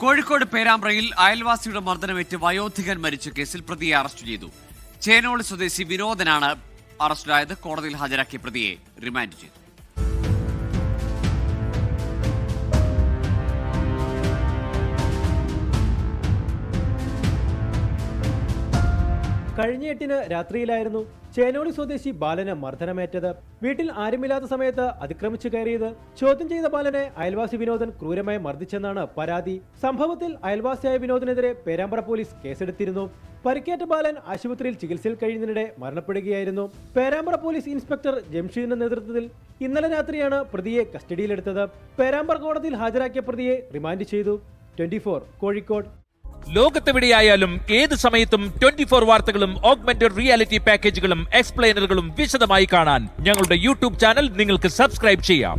കോഴിക്കോട് പേരാമ്പ്രയിൽ അയൽവാസിയുടെ മർദ്ദനമേറ്റ് വയോധികൻ മരിച്ച കേസിൽ പ്രതിയെ അറസ്റ്റ് ചെയ്തു. ചേനോളി സ്വദേശി വിനോദനാണ് അറസ്റ്റിലായത്. കോടതിയിൽ ഹാജരാക്കിയ പ്രതിയെ റിമാൻഡ് ചെയ്തു. കഴിഞ്ഞ 8-ന് രാത്രിയിലായിരുന്നു ചേനോളി സ്വദേശി ബാലന് മർദ്ദനമേറ്റത്. വീട്ടിൽ ആരുമില്ലാത്ത സമയത്ത് അതിക്രമിച്ചു കയറിയത് ചോദ്യം ചെയ്ത ബാലനെ അയൽവാസി വിനോദൻ ക്രൂരമായി മർദ്ദിച്ചെന്നാണ് പരാതി. സംഭവത്തിൽ അയൽവാസിയായ വിനോദിനെതിരെ പേരാമ്പ്ര പോലീസ് കേസെടുത്തിരുന്നു. പരിക്കേറ്റ ബാലൻ ആശുപത്രിയിൽ ചികിത്സയിൽ കഴിയുന്നതിനിടെ മരണപ്പെടുകയായിരുന്നു. പേരാമ്പ്ര പോലീസ് ഇൻസ്പെക്ടർ ജംഷീദിന്റെ നേതൃത്വത്തിൽ ഇന്നലെ രാത്രിയാണ് പ്രതിയെ കസ്റ്റഡിയിലെടുത്തത്. പേരാമ്പ്ര കോടതിയിൽ ഹാജരാക്കിയ പ്രതിയെ റിമാൻഡ് ചെയ്തു. 24 കോഴിക്കോട്. ലോകത്തെവിടെയായാലും ഏത് സമയത്തും 24 വാർത്തകളും ഓഗ്മെന്റഡ് റിയാലിറ്റി പാക്കേജുകളും എക്സ്പ്ലെയിനറുകളും വിശദമായി കാണാൻ ഞങ്ങളുടെ യൂട്യൂബ് ചാനൽ നിങ്ങൾക്ക് സബ്സ്ക്രൈബ് ചെയ്യാം.